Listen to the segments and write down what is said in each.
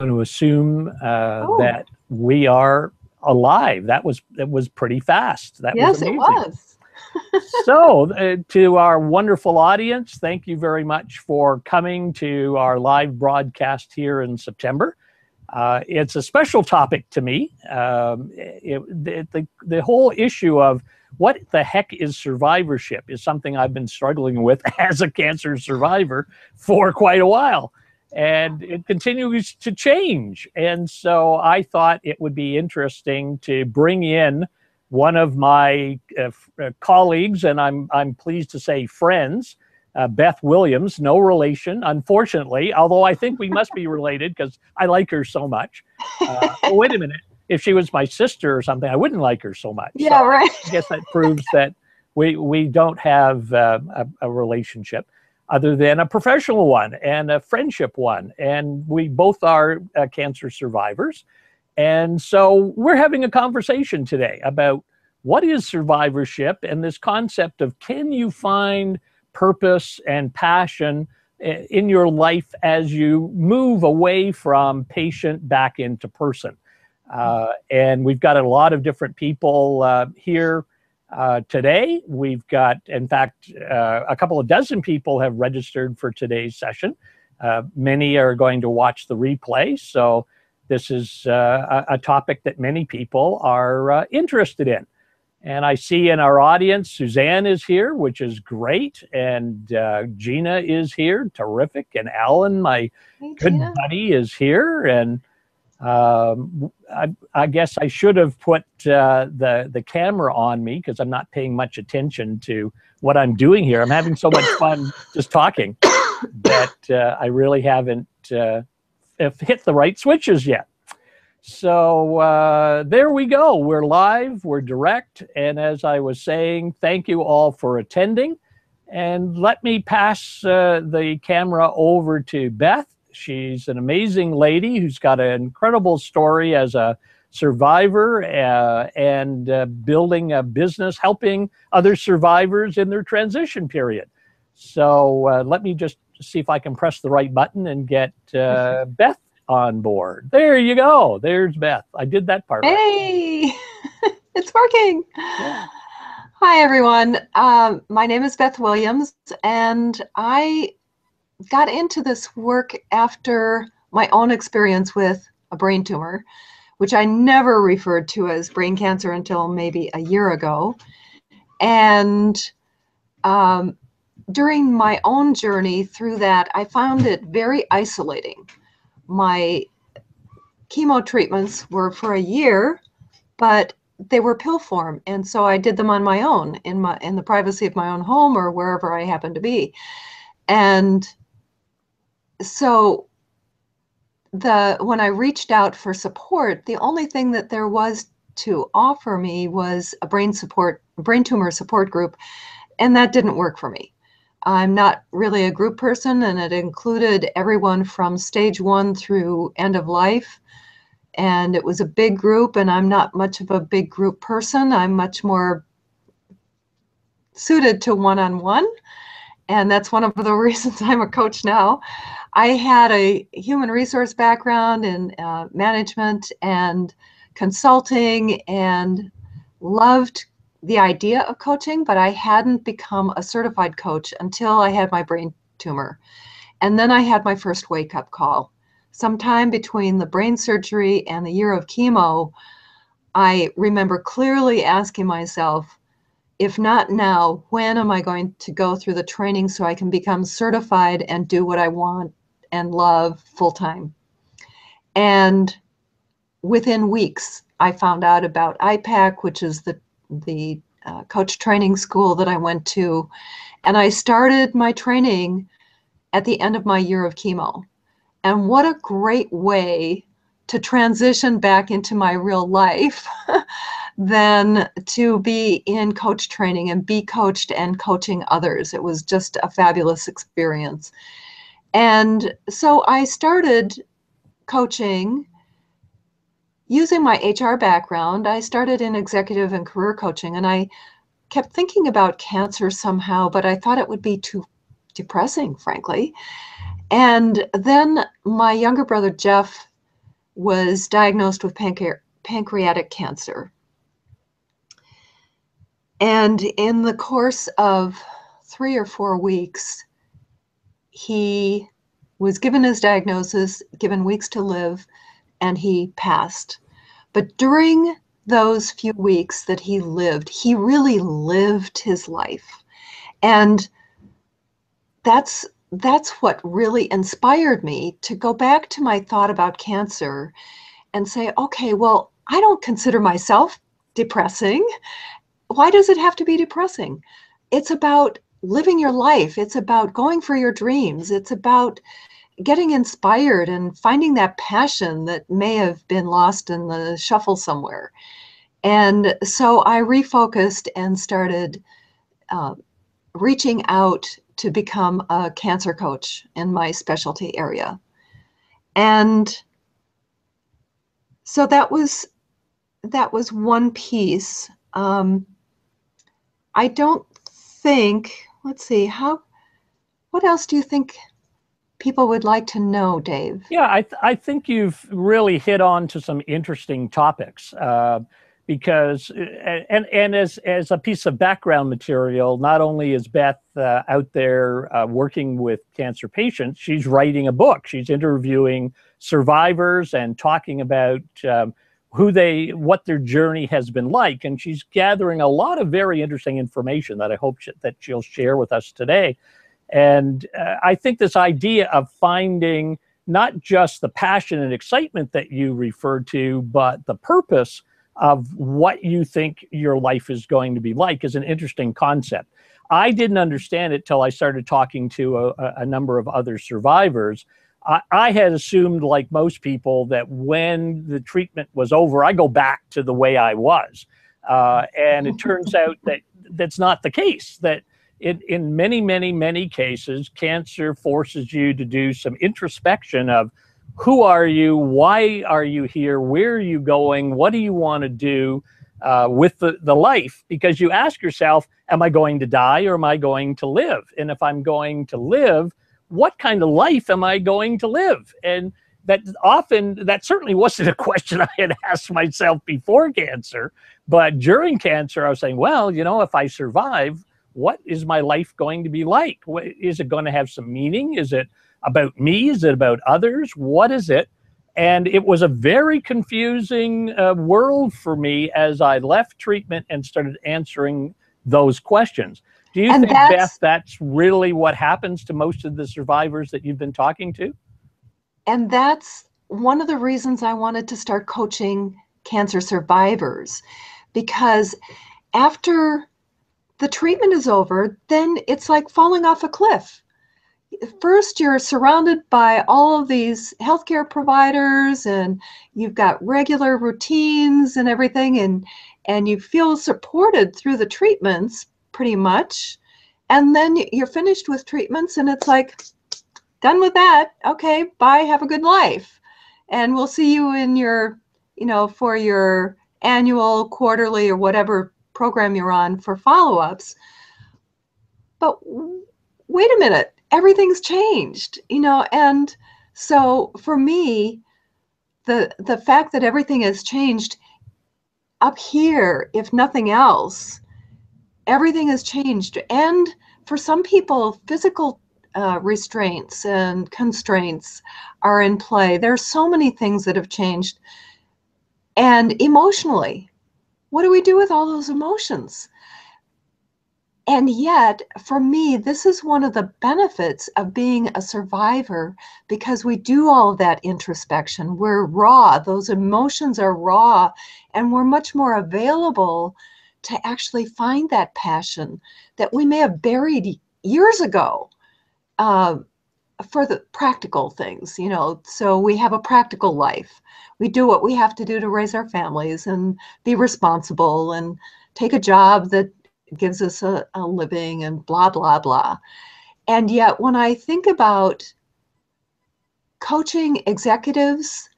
to assume Oh, that we are alive. That was pretty fast. That was yes, it amazing. was. So, to our wonderful audience, thank you very much for coming to our live broadcast here in September. It's a special topic to me. The whole issue of what the heck is survivorship is something I've been struggling with as a cancer survivor for quite a while. And it continues to change. And so I thought it would be interesting to bring in one of my colleagues, and I'm pleased to say friends, Beth Williams, no relation, unfortunately, although I think we must be related because I like her so much. Wait a minute. If she was my sister or something, I wouldn't like her so much. Yeah, so right. I guess that proves that we don't have a relationship other than a professional one and a friendship one. And we both are cancer survivors. And so we're having a conversation today about what is survivorship and this concept of, can you find purpose and passion in your life as you move away from patient back into person? And we've got a lot of different people here today. We've got, in fact, a couple of dozen people have registered for today's session. Many are going to watch the replay. So this is a topic that many people are interested in. And I see in our audience, Suzanne is here, which is great. And Gina is here, terrific. And Alan, my good buddy, is here. And I guess I should have put the camera on me because I'm not paying much attention to what I'm doing here. I'm having so much fun just talking that I really haven't hit the right switches yet. So there we go. We're live, we're direct. And as I was saying, thank you all for attending. And let me pass the camera over to Beth. She's an amazing lady who's got an incredible story as a survivor and building a business, helping other survivors in their transition period. So let me just see if I can press the right button and get Beth on board. There you go. There's Beth. I did that part right. Hey, it's working. Yeah. Hi, everyone. My name is Beth Williams, and I got into this work after my own experience with a brain tumor, which I never referred to as brain cancer until maybe a year ago. And during my own journey through that, I found it very isolating. My chemo treatments were for a year, but they were pill form. And so I did them on my own in the privacy of my own home or wherever I happened to be. And so when I reached out for support, the only thing that there was to offer me was a brain tumor support group, and that didn't work for me. I'm not really a group person, and it included everyone from stage 1 through end of life. And it was a big group, and I'm not much of a big group person. I'm much more suited to one-on-one. And that's one of the reasons I'm a coach now. I had a human resource background in management and consulting and loved the idea of coaching, but I hadn't become a certified coach until I had my brain tumor. And then I had my first wake-up call. Sometime between the brain surgery and the year of chemo, I remember clearly asking myself, if not now, when am I going to go through the training so I can become certified and do what I want and love full-time? And within weeks, I found out about IPAC, which is the coach training school that I went to. And I started my training at the end of my year of chemo. And what a great way to transition back into my real life than to be in coach training and be coached and coaching others. It was just a fabulous experience. And so I started coaching using my HR background. I started in executive and career coaching, and I kept thinking about cancer somehow, but I thought it would be too depressing, frankly. And then my younger brother, Jeff, was diagnosed with pancreatic cancer. And in the course of 3 or 4 weeks, he was given his diagnosis, given weeks to live, and he passed. But during those few weeks that he lived, he really lived his life. And that's what really inspired me to go back to my thought about cancer and say, okay, well, I don't consider myself depressing. Why does it have to be depressing? It's about living your life. It's about going for your dreams. It's about getting inspired and finding that passion that may have been lost in the shuffle somewhere. And so I refocused and started reaching out to become a cancer coach in my specialty area. And so that was one piece. I don't think, let's see, what else do you think people would like to know, Dave? Yeah, I think you've really hit on to some interesting topics because, and as a piece of background material, not only is Beth out there working with cancer patients, she's writing a book. She's interviewing survivors and talking about what their journey has been like. And she's gathering a lot of very interesting information that I hope that she'll share with us today. And I think this idea of finding not just the passion and excitement that you referred to, but the purpose of what you think your life is going to be like is an interesting concept. I didn't understand it till I started talking to a number of other survivors. I had assumed, like most people, that when the treatment was over, I go back to the way I was. And it turns out that that's not the case, that in many, many, many cases, cancer forces you to do some introspection of who are you, why are you here, where are you going, what do you want to do with the life? Because you ask yourself, am I going to die or am I going to live? And if I'm going to live, what kind of life am I going to live? And that certainly wasn't a question I had asked myself before cancer, but during cancer, I was saying, well, if I survive, what is my life going to be like? Is it going to have some meaning? Is it about me? Is it about others? What is it? And it was a very confusing world for me as I left treatment and started answering those questions. Do you think, Beth, that's really what happens to most of the survivors that you've been talking to? And that's one of the reasons I wanted to start coaching cancer survivors, because after the treatment is over, then it's like falling off a cliff. First, you're surrounded by all of these healthcare providers and you've got regular routines and everything, and you feel supported through the treatments pretty much. And then you're finished with treatments and it's like, done with that. Okay, bye, have a good life. And we'll see you in your, for your annual, quarterly, or whatever program you're on for follow-ups. But wait a minute, everything's changed, and so for me, the fact that everything has changed up here, if nothing else, everything has changed. And for some people, physical restraints and constraints are in play. There's so many things that have changed. And emotionally, what do we do with all those emotions? And yet, for me, this is one of the benefits of being a survivor, because we do all of that introspection. We're raw. Those emotions are raw, and we're much more available to actually find that passion that we may have buried years ago for the practical things, So we have a practical life. We do what we have to do to raise our families and be responsible and take a job that gives us a living and blah, blah, blah. And yet when I think about coaching executives,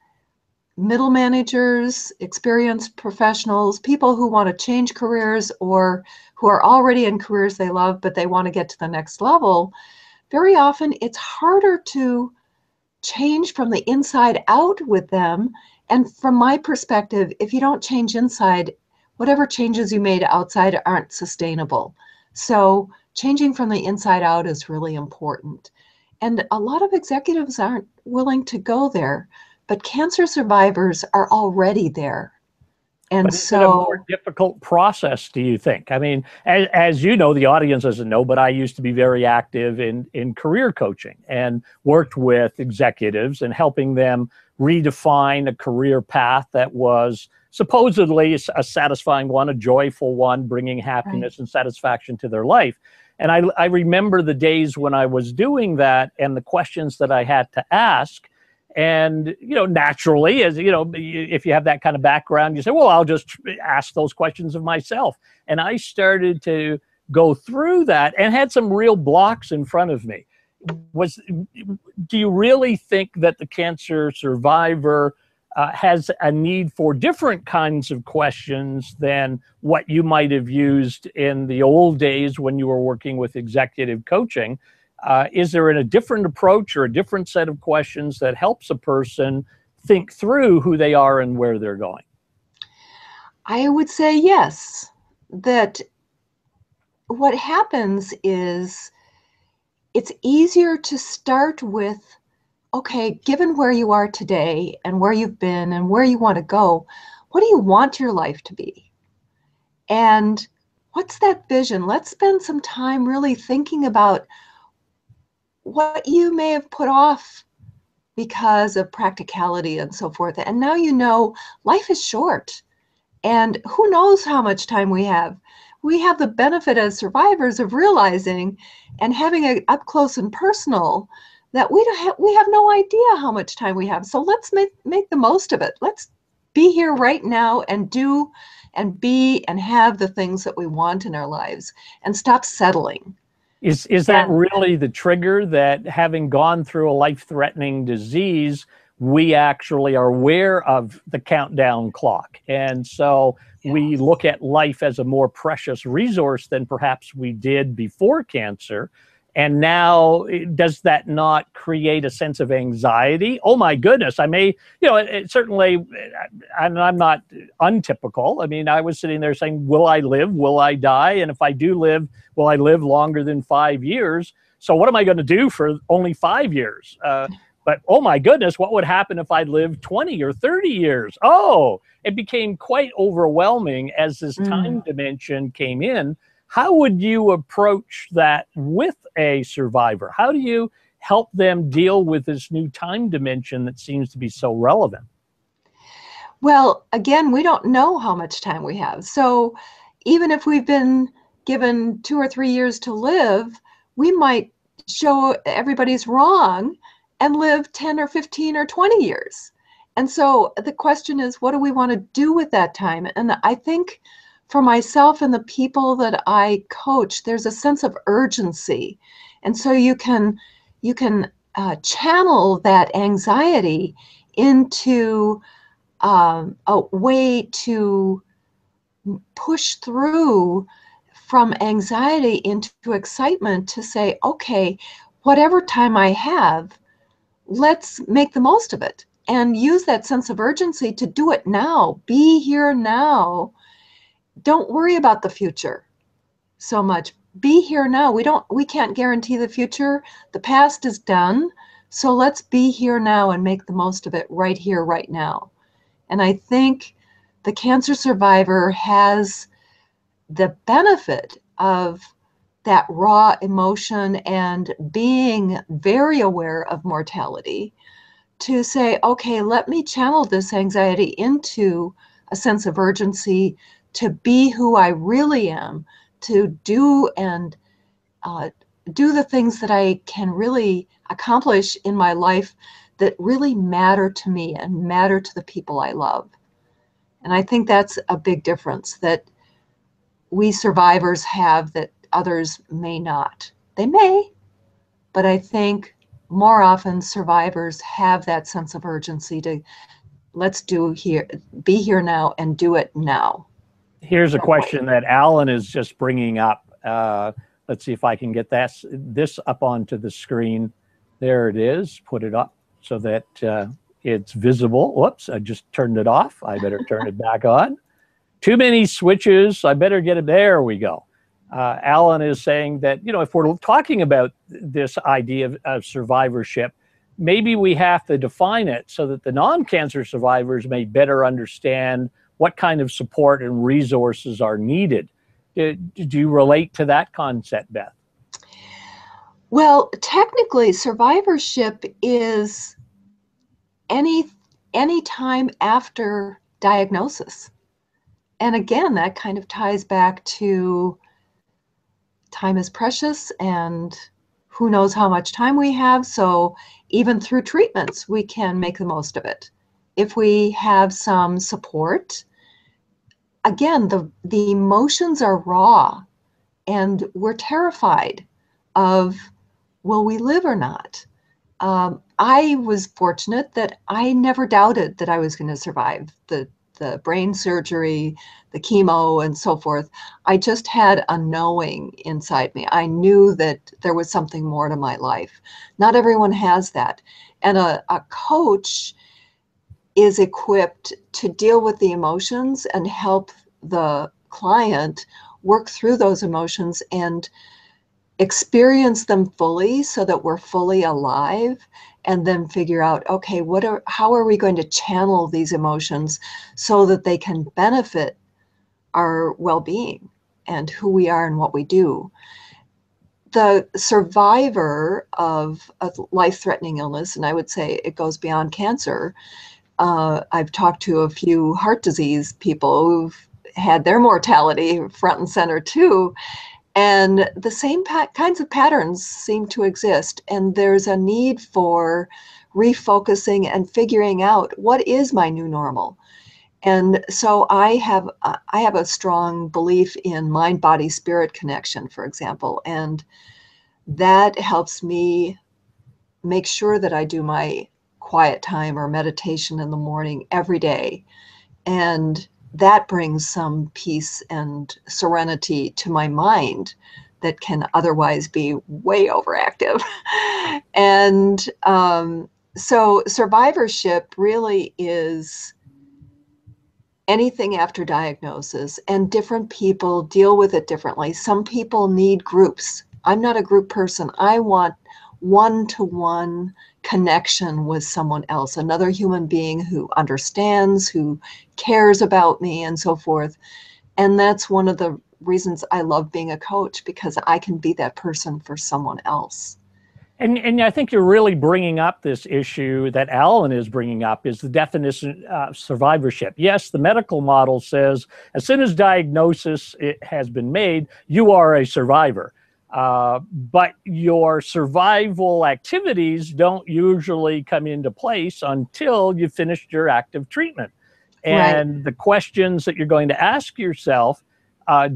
middle managers, experienced professionals, people who want to change careers or who are already in careers they love, but they want to get to the next level, very often it's harder to change from the inside out with them. And from my perspective, if you don't change inside, whatever changes you made outside aren't sustainable. So changing from the inside out is really important. And a lot of executives aren't willing to go there, but cancer survivors are already there. And But is it a more so, difficult process, do you think? I mean, as you know, the audience doesn't know, but I used to be very active in career coaching and worked with executives and helping them redefine a career path that was supposedly a satisfying one, a joyful one, bringing happiness and satisfaction to their life. And I remember the days when I was doing that and the questions that I had to ask. And, you know, naturally, as you know, if you have that kind of background, you say, well, I'll just ask those questions of myself. And I started to go through that and had some real blocks in front of me. Do you really think that the cancer survivor has a need for different kinds of questions than what you might have used in the old days when you were working with executive coaching? Is there a different approach or a different set of questions that helps a person think through who they are and where they're going? I would say yes, that what happens is it's easier to start with, okay, given where you are today and where you've been and where you want to go, what do you want your life to be? And what's that vision? Let's spend some time really thinking about what you may have put off because of practicality and so forth. And now you know life is short, and who knows how much time we have. We have the benefit as survivors of realizing and having it up close and personal that we have no idea how much time we have. So let's make the most of it. Let's be here right now and do and be and have the things that we want in our lives and stop settling. Is that really the trigger, that having gone through a life-threatening disease, we actually are aware of the countdown clock? And so we look at life as a more precious resource than perhaps we did before cancer. And now, does that not create a sense of anxiety? Oh my goodness, I may, you know, it certainly, and I'm not untypical. I mean, I was sitting there saying, will I live? Will I die? And if I do live, will I live longer than 5 years? So what am I going to do for only 5 years? But oh my goodness, what would happen if I lived 20 or 30 years? Oh, it became quite overwhelming as this time dimension came in. How would you approach that with a survivor? How do you help them deal with this new time dimension that seems to be so relevant? Well, again, we don't know how much time we have. So even if we've been given 2 or 3 years to live, we might show everybody's wrong and live 10 or 15 or 20 years. And so the question is, what do we want to do with that time? And I think for myself and the people that I coach, there's a sense of urgency. And so you can channel that anxiety into a way to push through from anxiety into excitement to say, okay, whatever time I have, let's make the most of it and use that sense of urgency to do it now. Be here now. Don't worry about the future so much. Be here now. We can't guarantee the future. The past is done. So let's be here now and make the most of it right here, right now. And I think the cancer survivor has the benefit of that raw emotion and being very aware of mortality to say, okay, let me channel this anxiety into a sense of urgency to be who I really am, to do and do the things that I can really accomplish in my life that really matter to me and matter to the people I love. And I think that's a big difference that we survivors have that others may not. They may, but I think more often survivors have that sense of urgency to be here now and do it now. Here's a question that Alan is just bringing up. Let's see if I can get this up onto the screen. There it is. Put it up. so that it's visible. Whoops, I just turned it off. I better turn it back on. Too many switches. I better get it. There we go. Alan is saying that, if we're talking about this idea of survivorship, maybe we have to define it so that the non-cancer survivors may better understand what kind of support and resources are needed. Do you relate to that concept, Beth? Well, technically, survivorship is any time after diagnosis. And again, that kind of ties back to time is precious and who knows how much time we have. So even through treatments, we can make the most of it. If we have some support, again, the emotions are raw and we're terrified of, will we live or not? I was fortunate that I never doubted that I was going to survive the brain surgery, the chemo, and so forth. I just had a knowing inside me. I knew that there was something more to my life. Not everyone has that. And a coach is equipped to deal with the emotions and help the client work through those emotions and experience them fully so that we're fully alive, and then figure out, okay, how are we going to channel these emotions so that they can benefit our well-being and who we are and what we do. The survivor of a life-threatening illness, and I would say it goes beyond cancer. I've talked to a few heart disease people who've had their mortality front and center too. And the same kinds of patterns seem to exist. And there's a need for refocusing and figuring out what is my new normal. And so I have a strong belief in mind, body, spirit connection, for example. And that helps me make sure that I do my quiet time or meditation in the morning every day. And that brings some peace and serenity to my mind that can otherwise be way overactive. And so survivorship really is anything after diagnosis, and different people deal with it differently. Some people need groups. I'm not a group person. I want one-to-one connection with someone else, another human being who understands, who cares about me, and so forth. And that's one of the reasons I love being a coach, because I can be that person for someone else. And I think you're really bringing up this issue that Alan is bringing up, is the definition of survivorship. Yes, the medical model says as soon as diagnosis has been made, you are a survivor. But your survival activities don't usually come into place until you've finished your active treatment. And right. The questions that you're going to ask yourself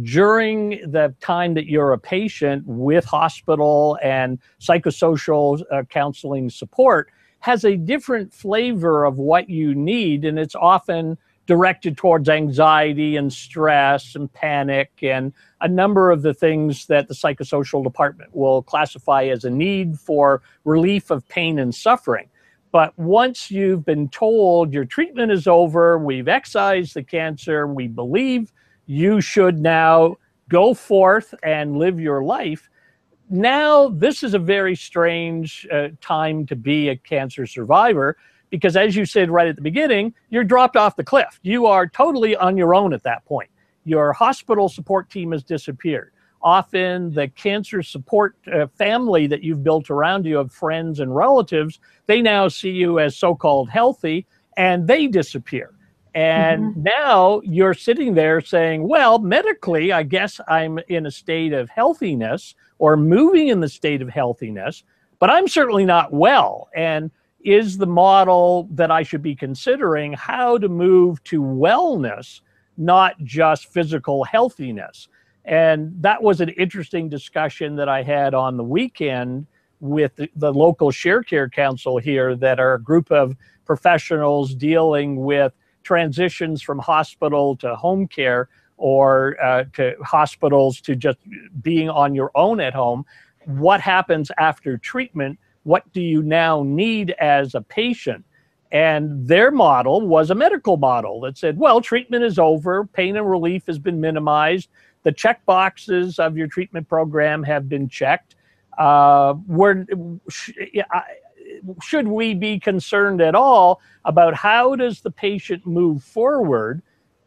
during the time that you're a patient with hospital and psychosocial counseling support has a different flavor of what you need. And it's often directed towards anxiety and stress and panic and a number of the things that the psychosocial department will classify as a need for relief of pain and suffering. But once you've been told your treatment is over, we've excised the cancer, we believe you should now go forth and live your life. Now, this is a very strange time to be a cancer survivor, because as you said right at the beginning, you're dropped off the cliff. You are totally on your own at that point. Your hospital support team has disappeared. Often the cancer support family that you've built around you of friends and relatives, they now see you as so-called healthy, and they disappear. And now you're sitting there saying, well, medically, I guess I'm in a state of healthiness or moving in the state of healthiness, but I'm certainly not well. And is the model that I should be considering how to move to wellness, not just physical healthiness? And that was an interesting discussion that I had on the weekend with the local Share Care Council here, that are a group of professionals dealing with transitions from hospital to home care, or to hospitals to just being on your own at home. What happens after treatment what do you now need as a patient? And their model was a medical model that said, well, treatment is over, pain and relief has been minimized, the check boxes of your treatment program have been checked. Should we be concerned at all about how does the patient move forward?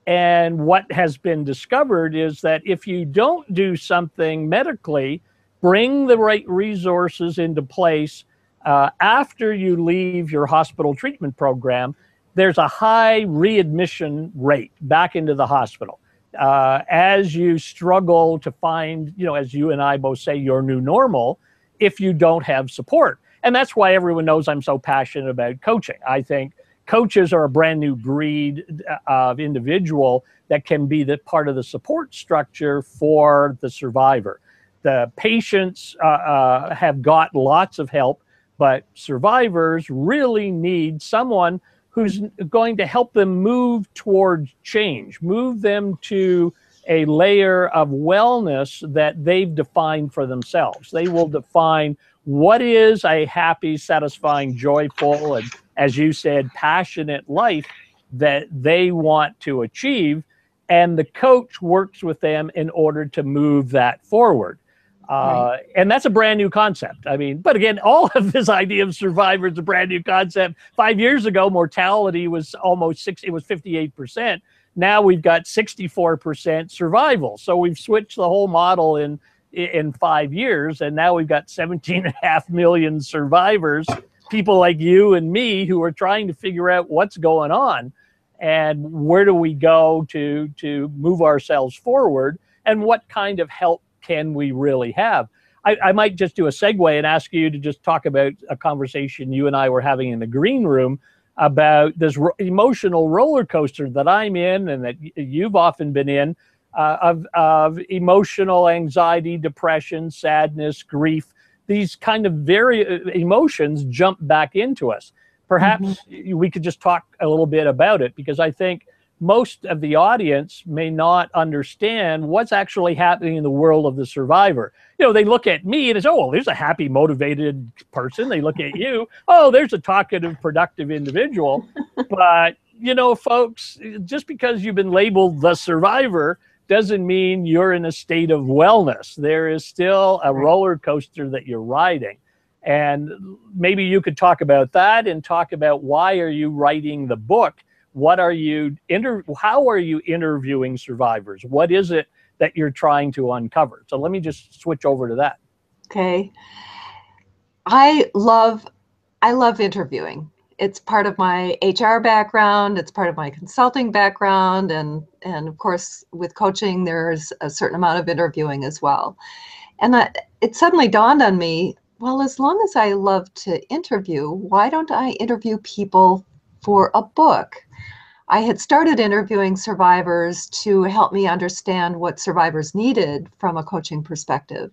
And what has been discovered is that if you don't do something medically, bring the right resources into place after you leave your hospital treatment program, there's a high readmission rate back into the hospital. As you struggle to find, as you and I both say, your new normal, if you don't have support. And that's why everyone knows I'm so passionate about coaching. I think coaches are a brand new breed of individual that can be the part of the support structure for the survivor. The patients have got lots of help, but survivors really need someone who's going to help them move towards change, move them to a layer of wellness that they've defined for themselves. They will define what is a happy, satisfying, joyful, and as you said, passionate life that they want to achieve. And the coach works with them in order to move that forward. Right. And that's a brand new concept. I mean, but again, all of this idea of survivor is a brand new concept. 5 years ago, mortality was almost 60, it was 58%. Now we've got 64% survival. So we've switched the whole model in 5 years. And now we've got 17.5 million survivors, people like you and me who are trying to figure out what's going on and where do we go to move ourselves forward and what kind of help can we really have. I might just do a segue and ask you to just talk about a conversation you and I were having in the green room about this emotional roller coaster that I'm in and that you've often been in of emotional anxiety, depression, sadness, grief. These kind of emotions jump back into us. Perhaps we could just talk a little bit about it, because I think most of the audience may not understand what's actually happening in the world of the survivor. They look at me and it's, oh, well, there's a happy, motivated person. They look at you, oh, there's a talkative, productive individual. But, folks, just because you've been labeled the survivor doesn't mean you're in a state of wellness. There is still a roller coaster that you're riding. And maybe you could talk about that and talk about why are you writing the book? How are you interviewing survivors? What is it that you're trying to uncover? So let me just switch over to that. Okay. I love interviewing. It's part of my HR background. It's part of my consulting background. And of course, with coaching, there's a certain amount of interviewing as well. And it suddenly dawned on me, well, as long as I love to interview, why don't I interview people for a book? I had started interviewing survivors to help me understand what survivors needed from a coaching perspective.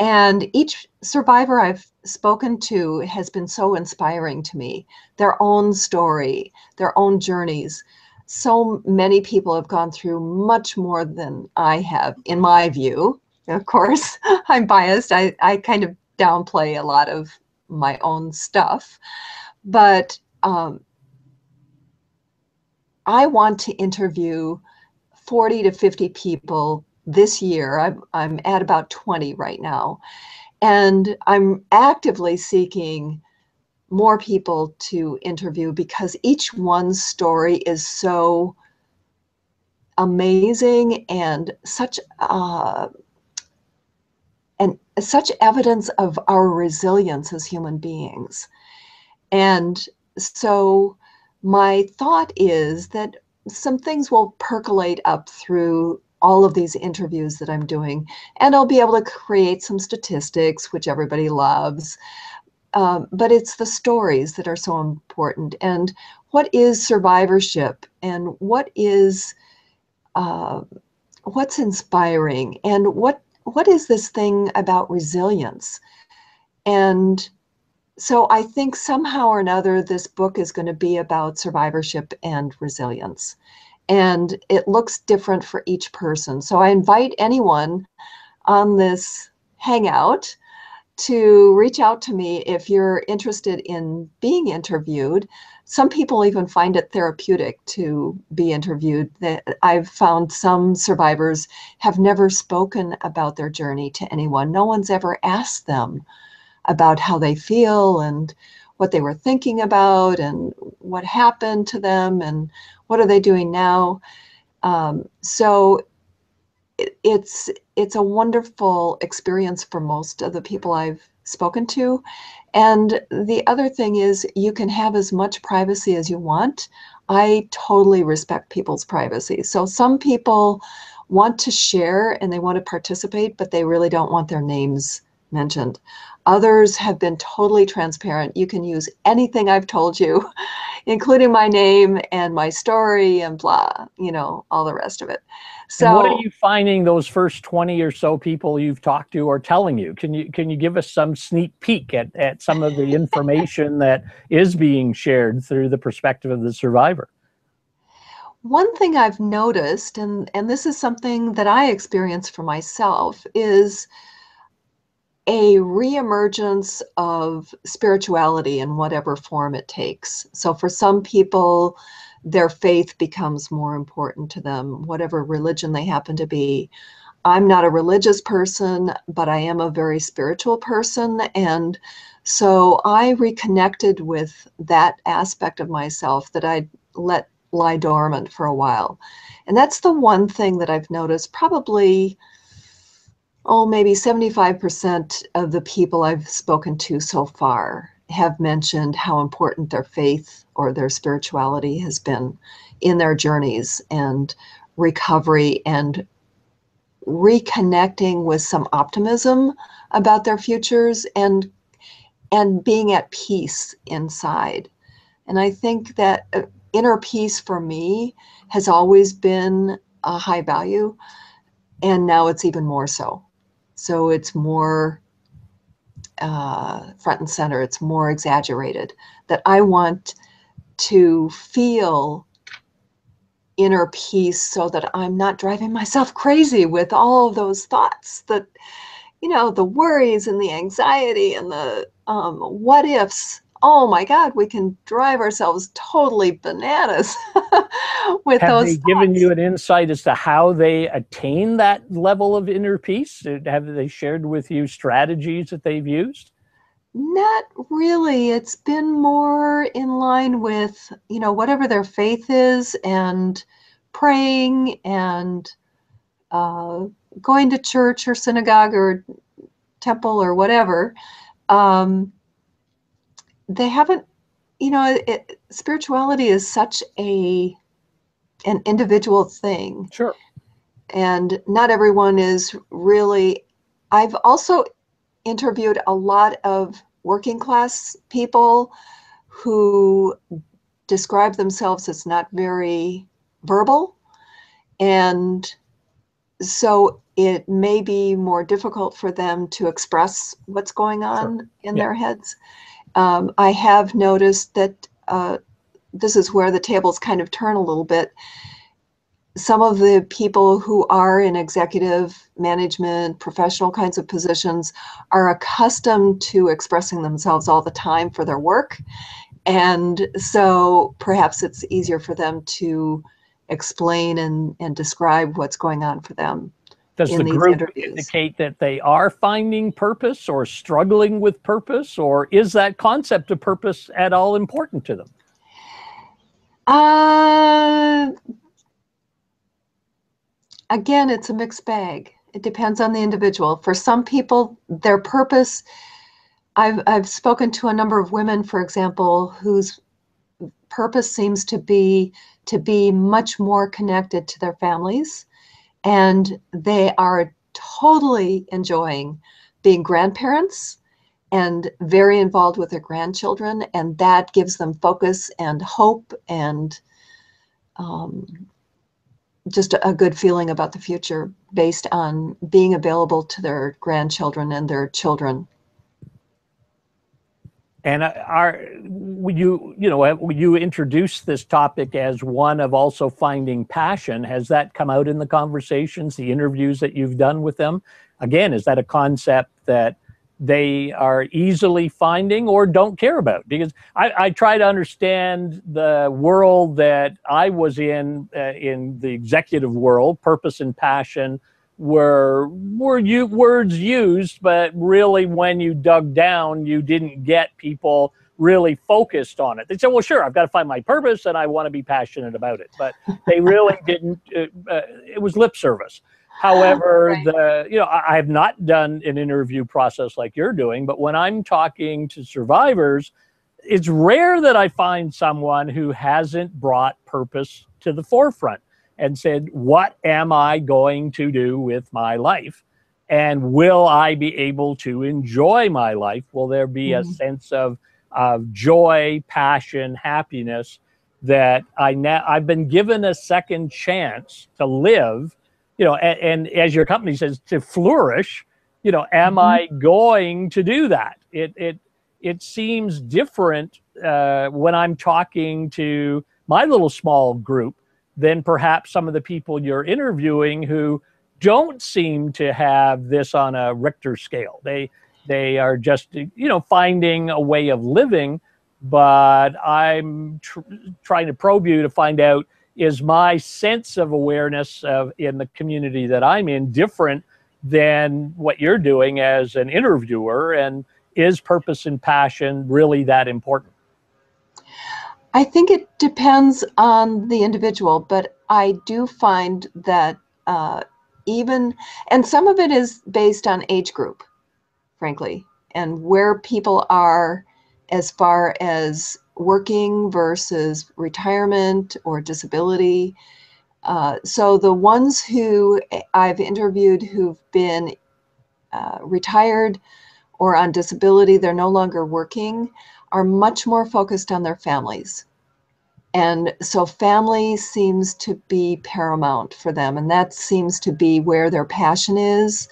And each survivor I've spoken to has been so inspiring to me. Their own story, their own journeys. So many people have gone through much more than I have, in my view. Of course, I'm biased. I kind of downplay a lot of my own stuff. But I want to interview 40 to 50 people this year. I'm at about 20 right now. And I'm actively seeking more people to interview because each one's story is so amazing and such evidence of our resilience as human beings. And so my thought is that some things will percolate up through all of these interviews that I'm doing, and I'll be able to create some statistics, which everybody loves. But it's the stories that are so important. And what is survivorship? And what is what's inspiring? And what is this thing about resilience? And so I think somehow or another, this book is going to be about survivorship and resilience. And it looks different for each person. So I invite anyone on this hangout to reach out to me if you're interested in being interviewed. Some people even find it therapeutic to be interviewed. I've found some survivors have never spoken about their journey to anyone. No one's ever asked them about how they feel and what they were thinking about and what happened to them and what are they doing now. So it's a wonderful experience for most of the people I've spoken to. And the other thing is you can have as much privacy as you want. I totally respect people's privacy. So some people want to share and they want to participate, but they really don't want their names mentioned. Others have been totally transparent. You can use anything I've told you, including my name and my story and blah, all the rest of it. And what are So you finding those first 20 or so people you've talked to are telling you? Can you give us some sneak peek at some of the information that is being shared through the perspective of the survivor? one thing I've noticed, and this is something that I experienced for myself, is a reemergence of spirituality in whatever form it takes. So for some people, their faith becomes more important to them, whatever religion they happen to be. I'm not a religious person, but I am a very spiritual person. And so I reconnected with that aspect of myself that I'd let lie dormant for a while. And that's the one thing that I've noticed probably, maybe 75% of the people I've spoken to so far have mentioned how important their faith or their spirituality has been in their journeys and recovery and reconnecting with some optimism about their futures and being at peace inside. And I think that inner peace for me has always been a high value, and now it's even more so. So it's more front and center. It's more exaggerated, that I want to feel inner peace so that I'm not driving myself crazy with all of those thoughts that, the worries and the anxiety and the what ifs. Oh my God, we can drive ourselves totally bananas with Have they those given thoughts. you an insight as to how they attain that level of inner peace? Have they shared with you strategies that they've used? Not really. It's been more in line with, whatever their faith is and praying and uh, going to church or synagogue or temple or whatever. Um, they haven't, spirituality is such an individual thing, Sure. and not everyone is really. I've also interviewed a lot of working class people who describe themselves as not very verbal. And so it may be more difficult for them to express what's going Sure. on in Yeah. their heads. I have noticed that this is where the tables kind of turn a little bit. Some of the people who are in executive management, professional kinds of positions are accustomed to expressing themselves all the time for their work. And so perhaps it's easier for them to explain and describe what's going on for them Does in the these group interviews. indicate that they are finding purpose or struggling with purpose, or is that concept of purpose at all important to them? Uh, Again, it's a mixed bag. It depends on the individual. For some people, their purpose, I've spoken to a number of women, for example, whose purpose seems to be much more connected to their families, and they are totally enjoying being grandparents and very involved with their grandchildren, and that gives them focus and hope and um, just a good feeling about the future based on being available to their grandchildren and their children. And you introduced this topic as one of also finding passion. Has that come out in the conversations, the interviews that you've done with them? Again, is that a concept that they are easily finding or don't care about. Because I try to understand the world that I was in the executive world. Purpose and passion were words used, but really when you dug down, you didn't get people really focused on it. They said, well, sure, I've got to find my purpose and I want to be passionate about it. But they really didn't, it was lip service. However, I have not done an interview process like you're doing, but when I'm talking to survivors, it's rare that I find someone who hasn't brought purpose to the forefront and said, what am I going to do with my life? And will I be able to enjoy my life? Will there be a sense of joy, passion, happiness that I've been given a second chance to live? And as your company says, to flourish, am I going to do that? It seems different when I'm talking to my little small group than perhaps some of the people you're interviewing who don't seem to have this on a Richter scale. They are just, finding a way of living, but I'm trying to probe you to find out, is my sense of awareness in the community that I'm in different than what you're doing as an interviewer? And is purpose and passion really that important? I think it depends on the individual, but I do find that and some of it is based on age group, frankly, and where people are as far as working versus retirement or disability. So the ones who I've interviewed who've been retired or on disability, they're no longer working, are much more focused on their families. And so family seems to be paramount for them. And that seems to be where their passion is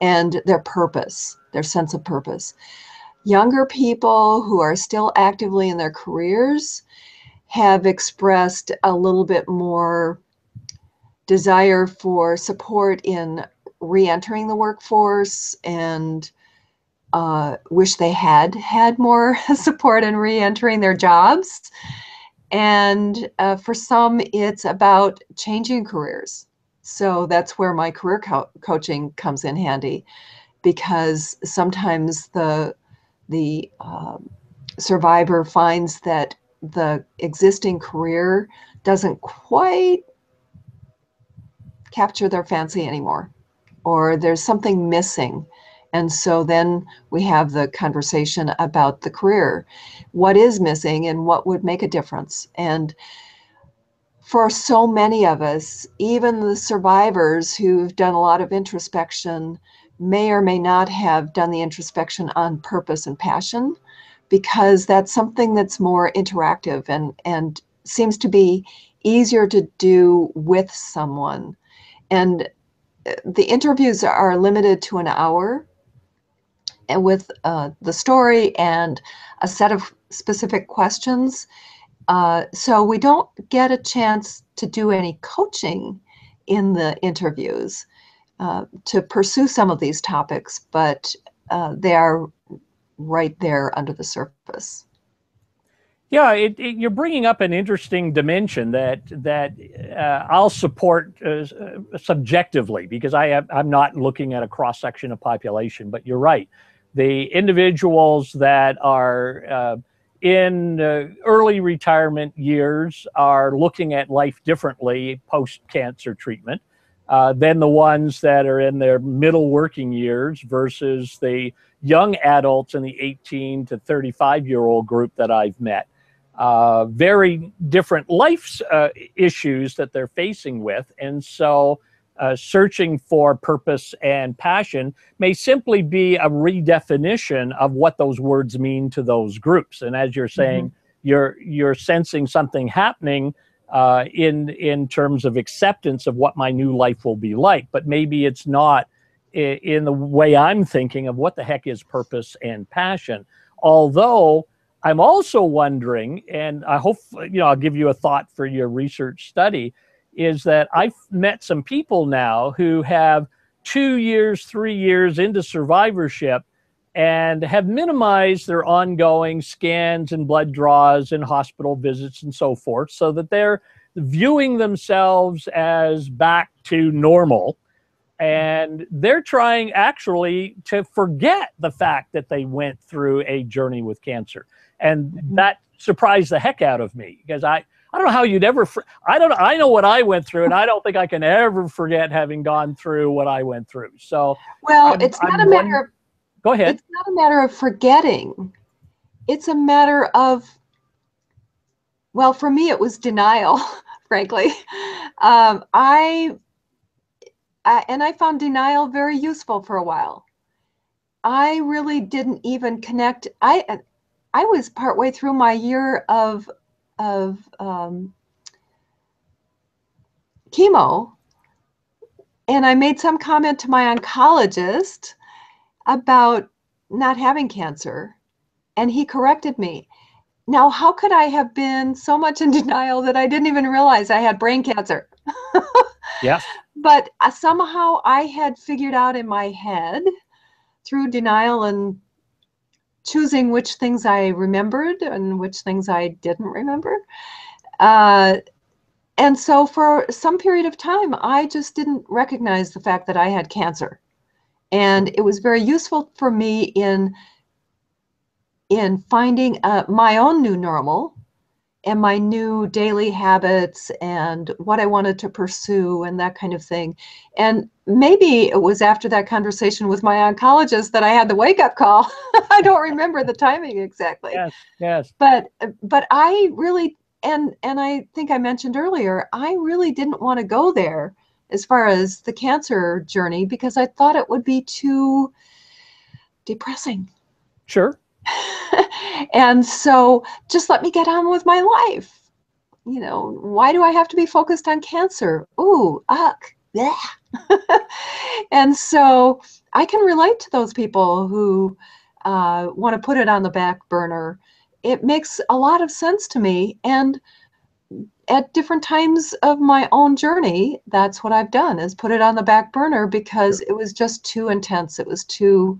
and their purpose, their sense of purpose. Younger people who are still actively in their careers have expressed a little bit more desire for support in re-entering the workforce and wish they had more support in re-entering their jobs. And for some, it's about changing careers. So that's where my career coaching comes in handy, because sometimes the survivor finds that the existing career doesn't quite capture their fancy anymore, or there's something missing. And so then we have the conversation about the career. What is missing and what would make a difference? And for so many of us, even the survivors who've done a lot of introspection may or may not have done the introspection on purpose and passion, because that's something that's more interactive and seems to be easier to do with someone. And the interviews are limited to an hour, and with the story and a set of specific questions. So we don't get a chance to do any coaching in the interviews to pursue some of these topics, but they are right there under the surface. Yeah, you're bringing up an interesting dimension that I'll support subjectively, because I'm not looking at a cross section of population. But you're right, the individuals that are in early retirement years are looking at life differently post-cancer treatment than the ones that are in their middle working years versus the young adults in the 18 to 35-year-old group that I've met. Very different life issues that they're facing with. And so searching for purpose and passion may simply be a redefinition of what those words mean to those groups. And as you're saying, you're sensing something happening in terms of acceptance of what my new life will be like. But maybe it's not in the way I'm thinking of what the heck is purpose and passion. Although I'm also wondering, and I hope, I'll give you a thought for your research study, is that I've met some people now who have 2 years, 3 years into survivorship and have minimized their ongoing scans and blood draws and hospital visits and so forth, so that they're viewing themselves as back to normal. And they're trying actually to forget the fact that they went through a journey with cancer. And that surprised the heck out of me, because I don't know how you'd ever, I don't know, I know what I went through, and I don't think I can ever forget having gone through what I went through. So, well, it's not a matter of, go ahead. It's not a matter of forgetting. It's a matter of, well, for me, it was denial, frankly. And I found denial very useful for a while. I really didn't even connect. I was partway through my year of chemo, and I made some comment to my oncologist about not having cancer, and he corrected me. Now, how could I have been so much in denial that I didn't even realize I had brain cancer? Yes. But somehow I had figured out in my head, through denial and choosing which things I remembered and which things I didn't remember. And so for some period of time, I just didn't recognize the fact that I had cancer. And it was very useful for me in finding my own new normal and my new daily habits and what I wanted to pursue and that kind of thing. And maybe it was after that conversation with my oncologist that I had the wake-up call. I don't remember the timing exactly. Yes, yes. But I really, and I think I mentioned earlier, I really didn't want to go there as far as the cancer journey, because I thought it would be too depressing. Sure. And so just let me get on with my life. You know, why do I have to be focused on cancer? Ooh, yeah. And so I can relate to those people who want to put it on the back burner. It makes a lot of sense to me. And at different times of my own journey, that's what I've done, is put it on the back burner, because it was just too intense. It was too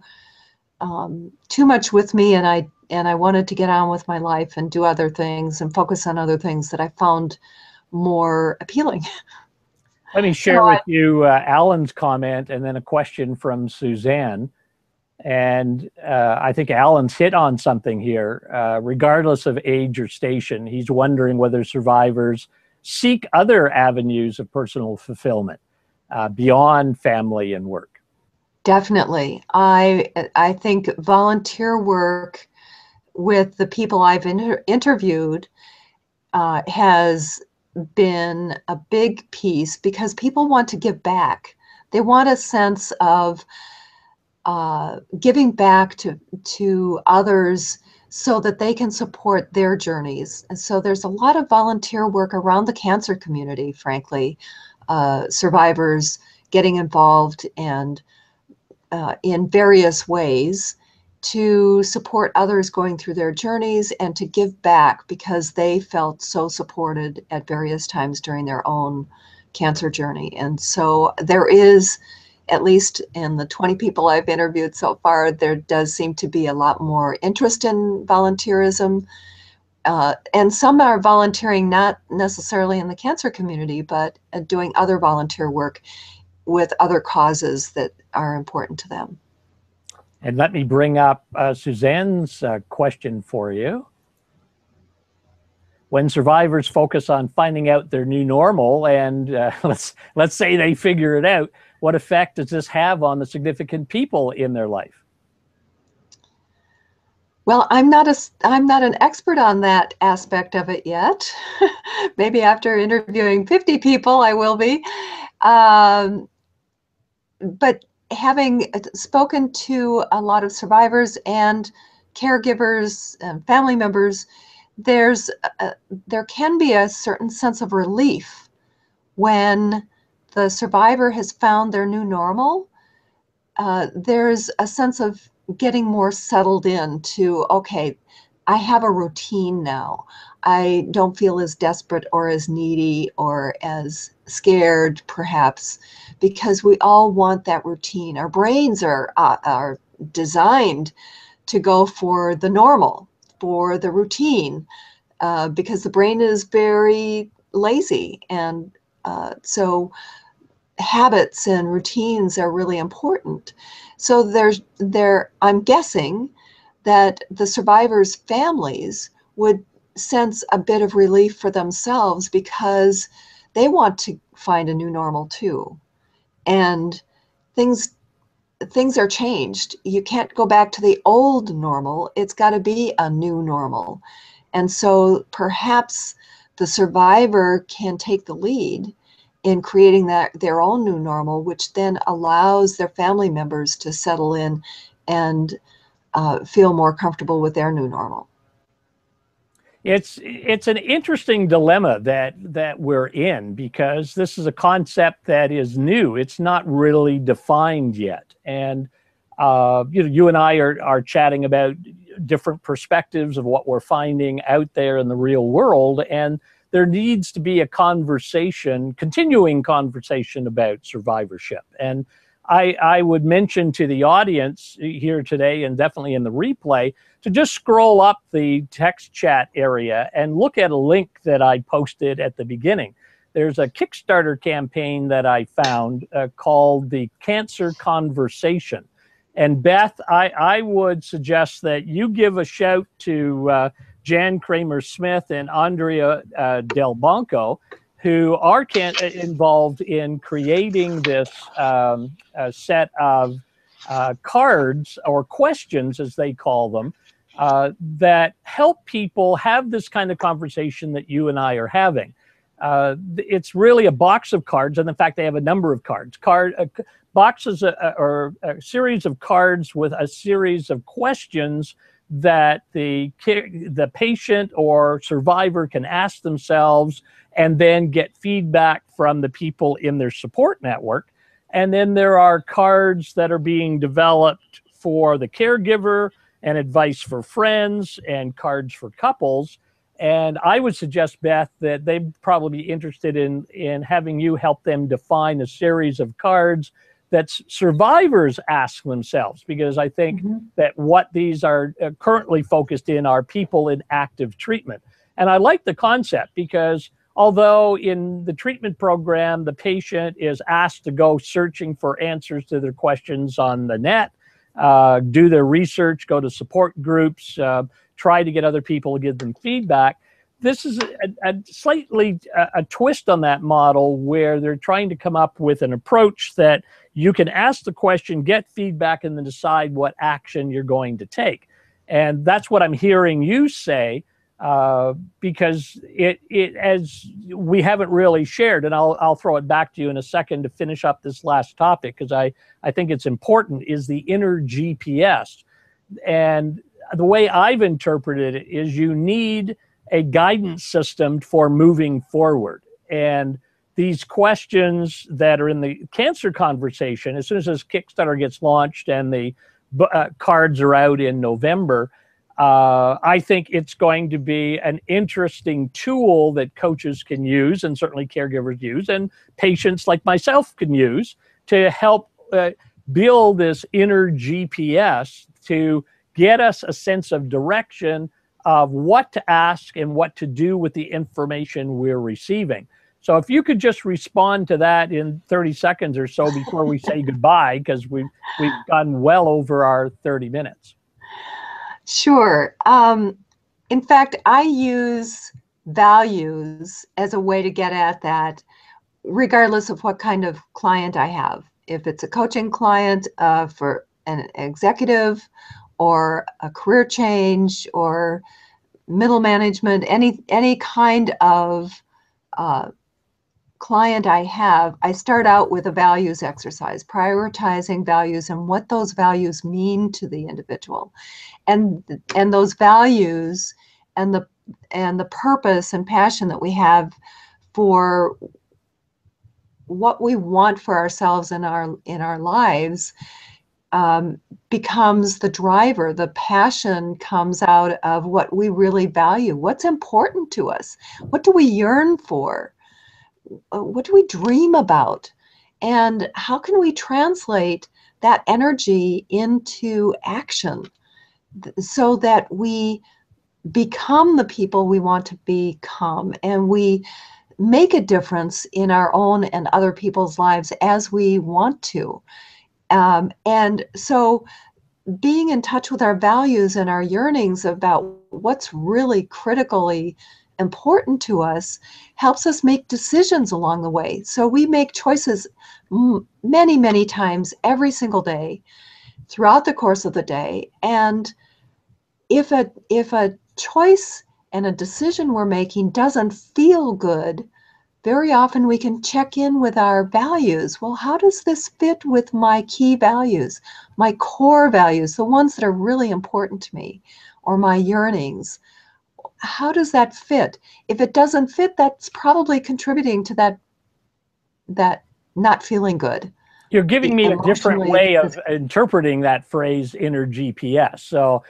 much with me, and I wanted to get on with my life and do other things and focus on other things that I found more appealing. Let me share with you Alan's comment and then a question from Suzanne. And I think Alan's hit on something here. Regardless of age or station, he's wondering whether survivors seek other avenues of personal fulfillment beyond family and work. Definitely. I think volunteer work with the people I've interviewed has been a big piece, because people want to give back. They want a sense of giving back to others so that they can support their journeys. And so there's a lot of volunteer work around the cancer community, frankly, survivors getting involved and in various ways to support others going through their journeys and to give back, because they felt so supported at various times during their own cancer journey. And so there is, at least in the 20 people I've interviewed so far, there does seem to be a lot more interest in volunteerism. And some are volunteering not necessarily in the cancer community, but doing other volunteer work with other causes that are important to them. And let me bring up Suzanne's question for you. When survivors focus on finding out their new normal, and let's say they figure it out, what effect does this have on the significant people in their life? Well, I'm not an expert on that aspect of it yet. Maybe after interviewing 50 people, I will be. But having spoken to a lot of survivors and caregivers and family members, there can be a certain sense of relief when the survivor has found their new normal. There's a sense of getting more settled into, okay, I have a routine now. I don't feel as desperate or as needy or as scared, perhaps, because we all want that routine. Our brains are designed to go for the normal, for the routine, because the brain is very lazy. And so habits and routines are really important. So I'm guessing that the survivors' families would sense a bit of relief for themselves because they want to find a new normal too. And things are changed. You can't go back to the old normal. It's got to be a new normal. And so perhaps the survivor can take the lead in creating their own new normal, which then allows their family members to settle in and feel more comfortable with their new normal. It's an interesting dilemma that we're in, because this is a concept that is new. It's not really defined yet, and you and I are chatting about different perspectives of what we're finding out there in the real world, and there needs to be a continuing conversation about survivorship. And I would mention to the audience here today, and definitely in the replay, to just scroll up the text chat area and look at a link that I posted at the beginning. There's a Kickstarter campaign that I found called the Cancer Conversation. And Beth, I would suggest that you give a shout to Jan Kramer-Smith and Andrea Del Banco, who are involved in creating this set of cards, or questions as they call them, that help people have this kind of conversation that you and I are having. It's really a box of cards, and in fact they have a number of cards. Boxes or a series of cards with a series of questions that the patient or survivor can ask themselves, and then get feedback from the people in their support network. And then there are cards that are being developed for the caregiver, and advice for friends, and cards for couples. And I would suggest, Beth, that they'd probably be interested in having you help them define a series of cards that survivors ask themselves, because I think that what these are currently focused in are people in active treatment. And I like the concept, because although in the treatment program, the patient is asked to go searching for answers to their questions on the net, do their research, go to support groups, try to get other people to give them feedback. This is a slightly a twist on that model, where they're trying to come up with an approach that you can ask the question, get feedback, and then decide what action you're going to take. And that's what I'm hearing you say, because as we haven't really shared, and I'll throw it back to you in a second to finish up this last topic, because I think it's important, is the inner GPS. And the way I've interpreted it is you need a guidance system for moving forward. And these questions that are in the cancer conversation, as soon as this Kickstarter gets launched and the cards are out in November, I think it's going to be an interesting tool that coaches can use, and certainly caregivers use, and patients like myself can use, to help build this inner GPS to get us a sense of direction of what to ask and what to do with the information we're receiving. So if you could just respond to that in 30 seconds or so before we say goodbye, because we've gone well over our 30 minutes. Sure. In fact, I use values as a way to get at that, regardless of what kind of client I have. If it's a coaching client for an executive, or a career change, or middle management, any kind of client I have, I start out with a values exercise, prioritizing values and what those values mean to the individual, and those values and the purpose and passion that we have for what we want for ourselves in our lives becomes the driver. The passion comes out of what we really value, what's important to us, what do we yearn for, what do we dream about, and how can we translate that energy into action so that we become the people we want to become, and we make a difference in our own and other people's lives as we want to. And so being in touch with our values and our yearnings about what's really critically important to us helps us make decisions along the way. So we make choices many, many times every single day throughout the course of the day. And if a choice and a decision we're making doesn't feel good, very often we can check in with our values. Well, how does this fit with my key values, my core values, the ones that are really important to me, or my yearnings? How does that fit? If it doesn't fit, that's probably contributing to that not feeling good. You're giving me a different Emotionally, way of interpreting that phrase, inner GPS. So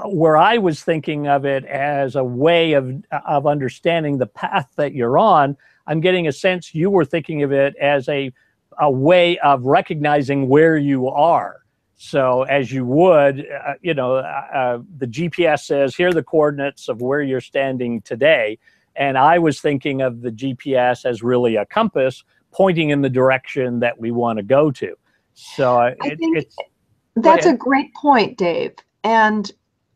where I was thinking of it as a way of understanding the path that you're on, I'm getting a sense you were thinking of it as a way of recognizing where you are. So as you would, the GPS says, here are the coordinates of where you're standing today. And I was thinking of the GPS as really a compass pointing in the direction that we want to go to. So I think that's a great point, Dave. And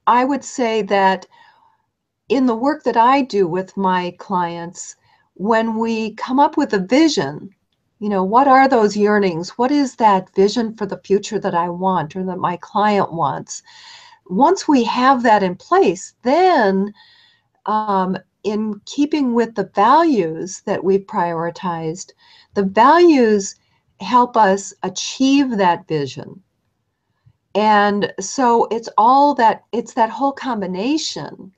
I would say that in the work that I do with my clients, when we come up with a vision, what are those yearnings? What is that vision for the future that I want or that my client wants? Once we have that in place, then in keeping with the values that we've prioritized, the values help us achieve that vision. And so it's that whole combination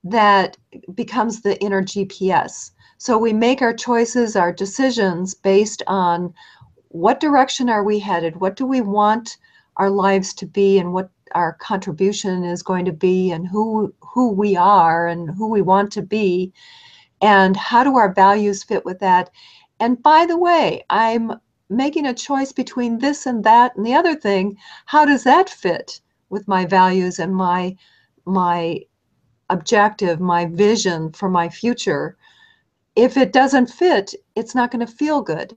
that becomes the inner GPS. So we make our choices, our decisions based on what direction are we headed? What do we want our lives to be, and what our contribution is going to be, and who we are and who we want to be, and how do our values fit with that? And by the way, I'm making a choice between this and that and the other thing. How does that fit with my values and my objective, my vision for my future? If it doesn't fit, it's not going to feel good.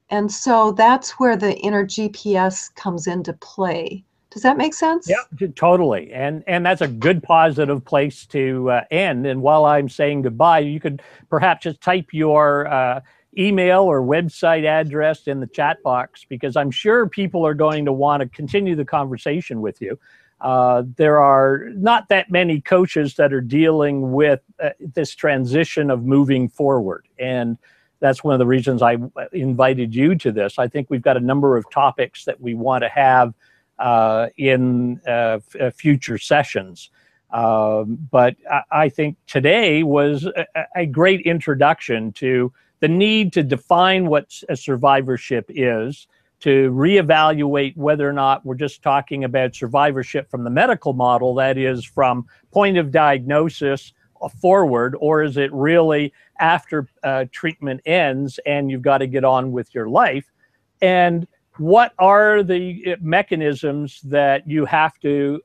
And so that's where the inner GPS comes into play. Does that make sense? Yeah, totally. And that's a good positive place to end. And while I'm saying goodbye, you could perhaps just type your email or website address in the chat box, because I'm sure people are going to want to continue the conversation with you. There are not that many coaches that are dealing with this transition of moving forward. And that's one of the reasons I invited you to this. I think we've got a number of topics that we want to have in future sessions. But I think today was a great introduction to the need to define what a survivorship is, to reevaluate whether or not we're just talking about survivorship from the medical model, that is from point of diagnosis forward, or is it really after treatment ends and you've got to get on with your life? And what are the mechanisms that you have to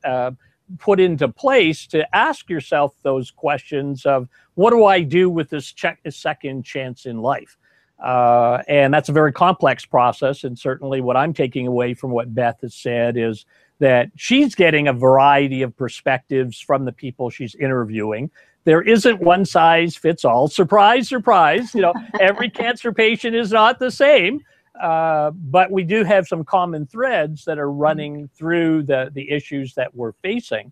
put into place to ask yourself those questions of, what do I do with this second chance in life? And that's a very complex process. And certainly what I'm taking away from what Beth has said is that she's getting a variety of perspectives from the people she's interviewing. There isn't one size fits all. Surprise, surprise. Every cancer patient is not the same. But we do have some common threads that are running through the issues that we're facing.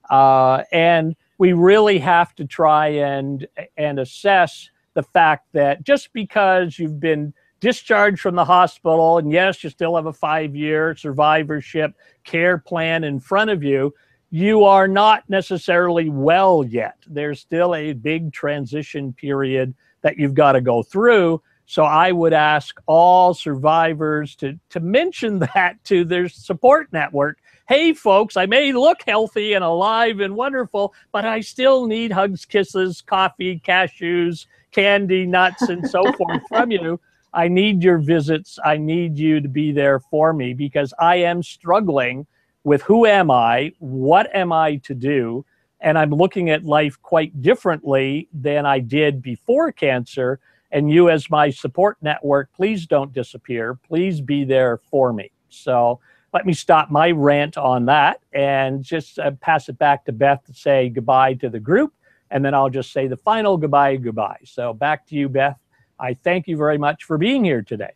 And we really have to try and assess the fact that just because you've been discharged from the hospital, and yes, you still have a 5-year survivorship care plan in front of you, you are not necessarily well yet. There's still a big transition period that you've got to go through. So I would ask all survivors to mention that to their support network. Hey, folks, I may look healthy and alive and wonderful, but I still need hugs, kisses, coffee, cashews, candy, nuts, and so forth from you. I need your visits. I need you to be there for me because I am struggling with who am I? What am I to do? And I'm looking at life quite differently than I did before cancer. And you, as my support network, please don't disappear. Please be there for me. So let me stop my rant on that and just pass it back to Beth to say goodbye to the group. And then I'll just say the final goodbye. So back to you, Beth. I thank you very much for being here today.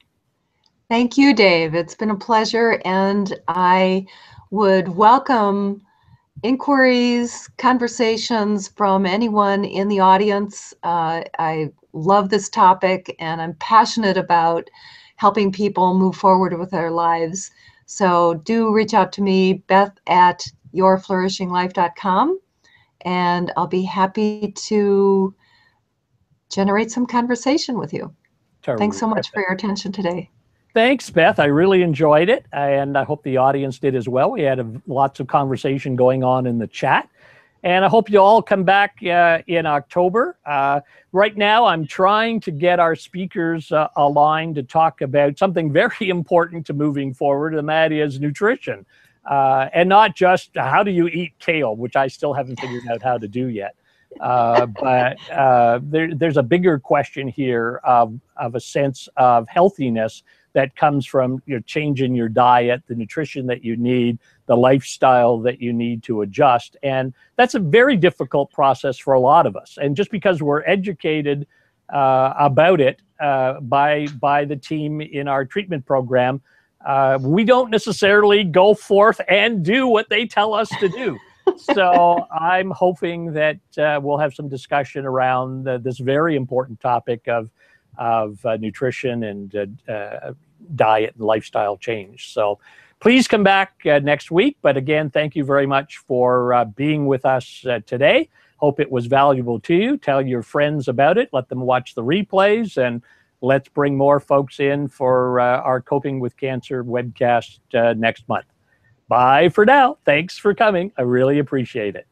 Thank you, Dave. It's been a pleasure, and I would welcome inquiries, conversations from anyone in the audience. I love this topic, and I'm passionate about helping people move forward with their lives. So do reach out to me, beth@yourflourishinglife.com, and I'll be happy to generate some conversation with you. Terrific. Thanks so much for your attention today. Thanks, Beth. I really enjoyed it, and I hope the audience did as well. We had lots of conversation going on in the chat, and I hope you all come back in October. Right now, I'm trying to get our speakers aligned to talk about something very important to moving forward, and that is nutrition. And not just how do you eat kale, which I still haven't figured out how to do yet. But there's a bigger question here of a sense of healthiness that comes from your change in your diet, the nutrition that you need, the lifestyle that you need to adjust. And that's a very difficult process for a lot of us. And just because we're educated about it by the team in our treatment program, we don't necessarily go forth and do what they tell us to do. So I'm hoping that we'll have some discussion around this very important topic of nutrition and diet and lifestyle change. So please come back next week. But again, thank you very much for being with us today. Hope it was valuable to you. Tell your friends about it. Let them watch the replays, and let's bring more folks in for our Coping with Cancer webcast next month. Bye for now. Thanks for coming. I really appreciate it.